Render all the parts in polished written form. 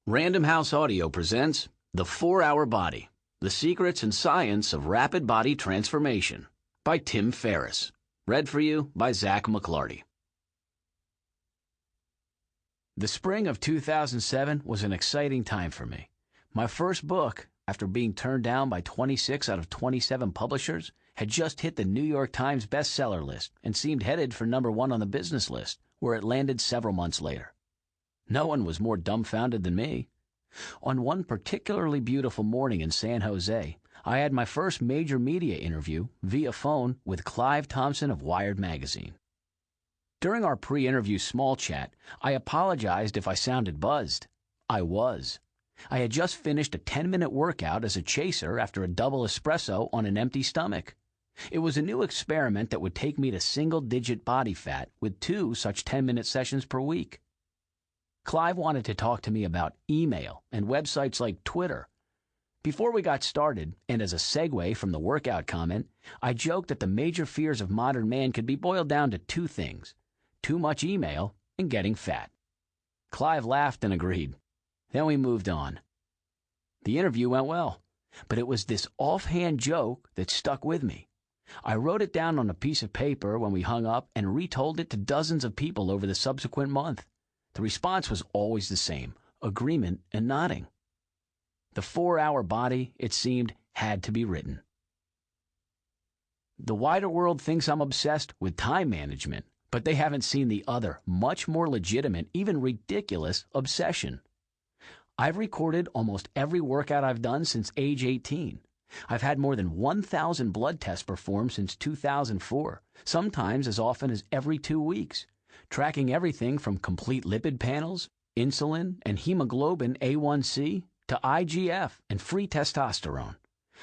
Random House Audio presents The 4-Hour Body, The Secrets and Science of Rapid Body Transformation by Tim Ferriss. Read for you by McLarty. The spring of 2007 was an exciting time for me. My first book, after being turned down by 26 out of 27 publishers, had just hit the New York Times bestseller list and seemed headed for #1 on the business list, where it landed several months later. No one was more dumbfounded than me. On one particularly beautiful morning in San Jose, I had my first major media interview via phone with Clive Thompson of Wired magazine. During our pre-interview small chat, I apologized if I sounded buzzed. I was. I had just finished a 10-minute workout as a chaser after a double espresso on an empty stomach. It was a new experiment that would take me to single-digit body fat with 2 such 10-minute sessions per week. Clive wanted to talk to me about email and websites like Twitter. Before we got started, and as a segue from the workout comment, I joked that the major fears of modern man could be boiled down to 2 things: too much email and getting fat. Clive laughed and agreed. Then we moved on. The interview went well, but it was this offhand joke that stuck with me. I wrote it down on a piece of paper when we hung up and retold it to dozens of people over the subsequent month. The response was always the same: agreement and nodding. The 4-Hour Body, it seemed, had to be written. The wider world thinks I'm obsessed with time management, but they haven't seen the other, much more legitimate, even ridiculous, obsession. I've recorded almost every workout I've done since age 18. I've had more than 1,000 blood tests performed since 2004, sometimes as often as every 2 weeks, tracking everything from complete lipid panels, insulin, and hemoglobin A1C to IGF and free testosterone.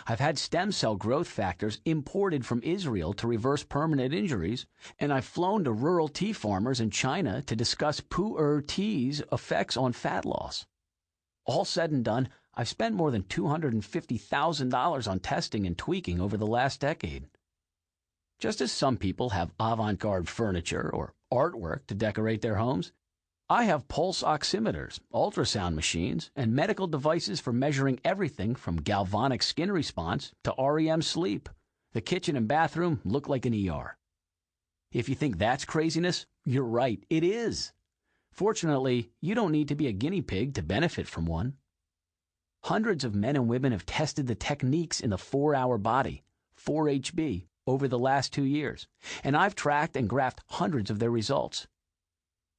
I've had stem cell growth factors imported from Israel to reverse permanent injuries, and I've flown to rural tea farmers in China to discuss pu'er tea's effects on fat loss. All said and done, I've spent more than $250,000 on testing and tweaking over the last decade. Just as some people have avant-garde furniture or artwork to decorate their homes, I have pulse oximeters, ultrasound machines, and medical devices for measuring everything from galvanic skin response to REM sleep. The kitchen and bathroom look like an ER. If you think that's craziness, you're right, it is. Fortunately, you don't need to be a guinea pig to benefit from one. Hundreds of men and women have tested the techniques in the 4-Hour Body, 4HB, over the last 2 years, and I've tracked and graphed hundreds of their results.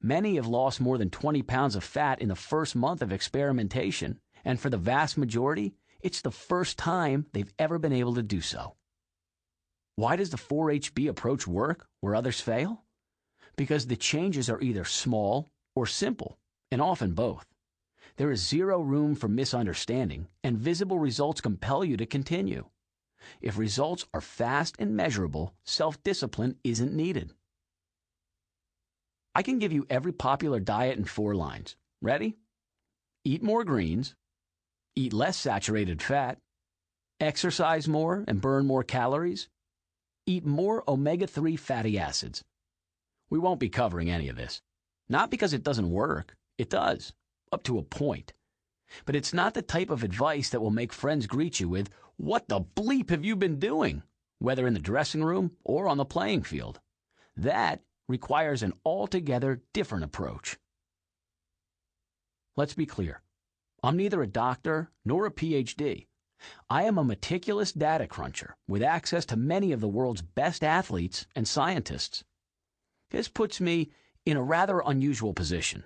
Many have lost more than 20 pounds of fat in the first month of experimentation, and for the vast majority, it's the first time they've ever been able to do so. Why does the 4HB approach work where others fail? Because the changes are either small or simple, and often both. There is zero room for misunderstanding, and visible results compel you to continue. If results are fast and measurable, self-discipline isn't needed. I can give you every popular diet in 4 lines. Ready? Eat more greens, eat less saturated fat, exercise more and burn more calories, eat more omega-3 fatty acids. We won't be covering any of this. Not because it doesn't work. It does, up to a point. But it's not the type of advice that will make friends greet you with, "What the bleep have you been doing?" whether in the dressing room or on the playing field. That requires an altogether different approach. Let's be clear. I'm neither a doctor nor a PhD. I am a meticulous data cruncher with access to many of the world's best athletes and scientists. This puts me in a rather unusual position.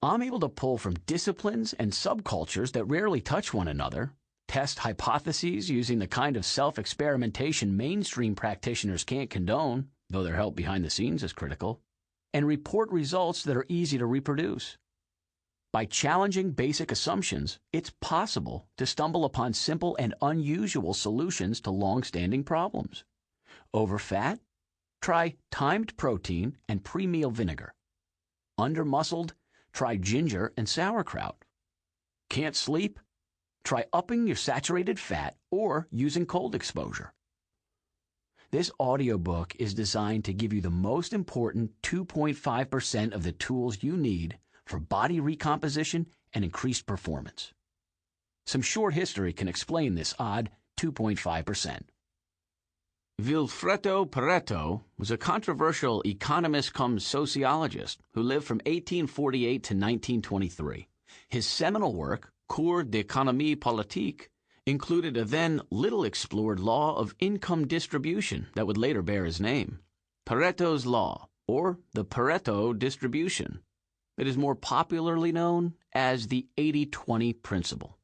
I'm able to pull from disciplines and subcultures that rarely touch one another, test hypotheses using the kind of self-experimentation mainstream practitioners can't condone, though their help behind the scenes is critical, and report results that are easy to reproduce. By challenging basic assumptions, it's possible to stumble upon simple and unusual solutions to long-standing problems. Over fat? Try timed protein and pre-meal vinegar. Under-muscled? Try ginger and sauerkraut. Can't sleep? Try upping your saturated fat or using cold exposure. This audiobook is designed to give you the most important 2.5% of the tools you need for body recomposition and increased performance. Some short history can explain this odd 2.5%. Vilfredo Pareto was a controversial economist cum sociologist who lived from 1848 to 1923. His seminal work, Cours d'économie politique, included a then little explored law of income distribution that would later bear his name, Pareto's Law, or the Pareto distribution. It is more popularly known as the 80-20 principle.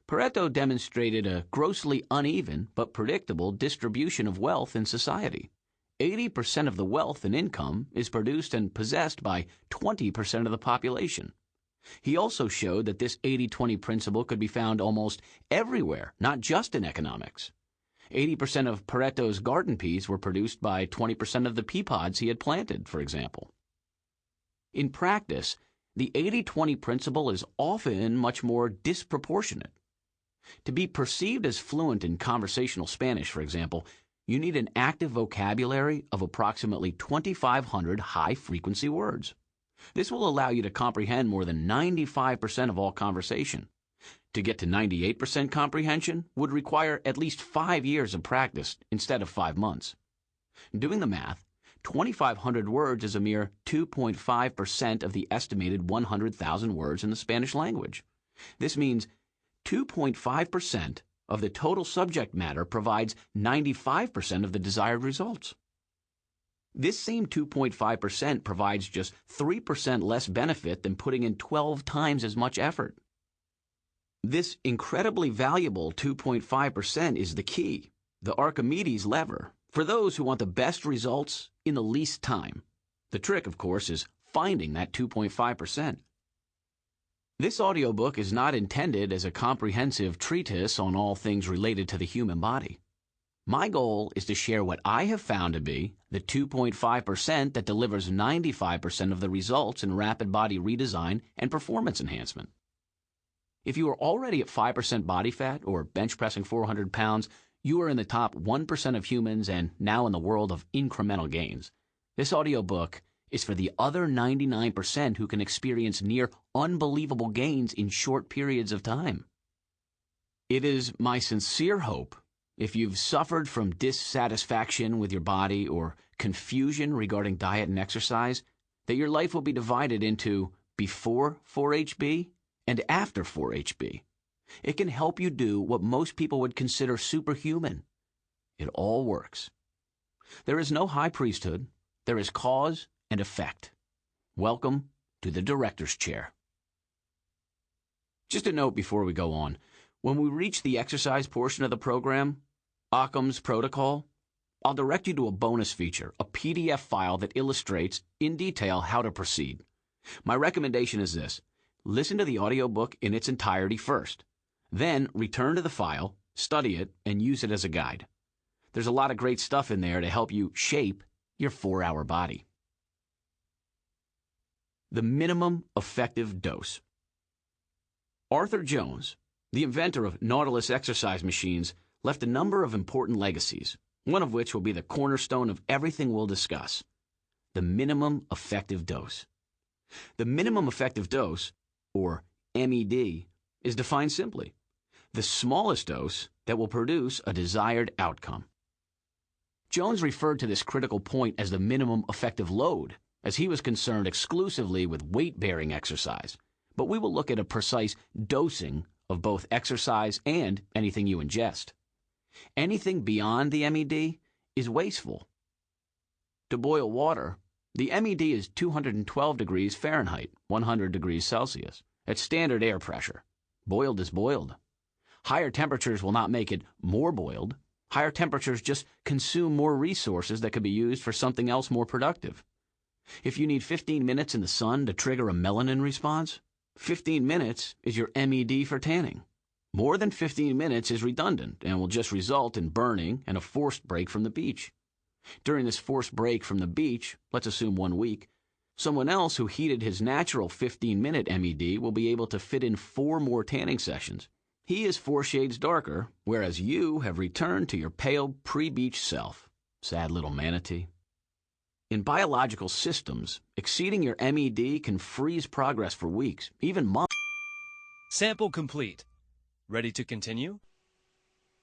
Pareto demonstrated a grossly uneven but predictable distribution of wealth in society. 80% of the wealth and income is produced and possessed by 20% of the population. He also showed that this 80-20 principle could be found almost everywhere, not just in economics. 80% of Pareto's garden peas were produced by 20% of the pea pods he had planted, for example. In practice, the 80-20 principle is often much more disproportionate. To be perceived as fluent in conversational Spanish, for example, you need an active vocabulary of approximately 2,500 high-frequency words. This will allow you to comprehend more than 95% of all conversation. To get to 98% comprehension would require at least 5 years of practice instead of 5 months. Doing the math, 2,500 words is a mere 2.5% of the estimated 100,000 words in the Spanish language. This means 2.5% of the total subject matter provides 95% of the desired results. This same 2.5% provides just 3% less benefit than putting in 12 times as much effort. This incredibly valuable 2.5% is the key, the Archimedes lever, for those who want the best results in the least time. The trick, of course, is finding that 2.5%. This audiobook is not intended as a comprehensive treatise on all things related to the human body. My goal is to share what I have found to be the 2.5% that delivers 95% of the results in rapid body redesign and performance enhancement. If you are already at 5% body fat or bench pressing 400 pounds, you are in the top 1% of humans and now in the world of incremental gains. This audiobook is for the other 99% who can experience near unbelievable gains in short periods of time. It is my sincere hope, if you've suffered from dissatisfaction with your body or confusion regarding diet and exercise, that your life will be divided into before 4-HB and after 4-HB. It can help you do what most people would consider superhuman. It all works. There is no high priesthood. There is cause and effect. Welcome to the director's chair. Just a note before we go on. When we reach the exercise portion of the program, Occam's protocol, I'll direct you to a bonus feature, a PDF file that illustrates in detail how to proceed. My recommendation is this: listen to the audiobook in its entirety first. Then return to the file, study it, and use it as a guide. There's a lot of great stuff in there to help you shape your 4-hour body. The minimum effective dose. Arthur Jones, the inventor of Nautilus exercise machines, left a number of important legacies, one of which will be the cornerstone of everything we'll discuss: the minimum effective dose. The minimum effective dose, or MED, is defined simply: the smallest dose that will produce a desired outcome. Jones referred to this critical point as the minimum effective load, as he was concerned exclusively with weight-bearing exercise, but we will look at a precise dosing of both exercise and anything you ingest. Anything beyond the MED is wasteful. To boil water, the MED is 212 degrees Fahrenheit, 100 degrees Celsius, at standard air pressure. Boiled is boiled. Higher temperatures will not make it more boiled. Higher temperatures just consume more resources that could be used for something else more productive. If you need 15 minutes in the sun to trigger a melanin response, 15 minutes is your MED for tanning. More than 15 minutes is redundant and will just result in burning and a forced break from the beach. During this forced break from the beach, let's assume 1 week, someone else who heated his natural 15-minute MED will be able to fit in 4 more tanning sessions. He is 4 shades darker, whereas you have returned to your pale pre-beach self. Sad little manatee. In biological systems, exceeding your MED can freeze progress for weeks, even months. Sample complete. Ready to continue?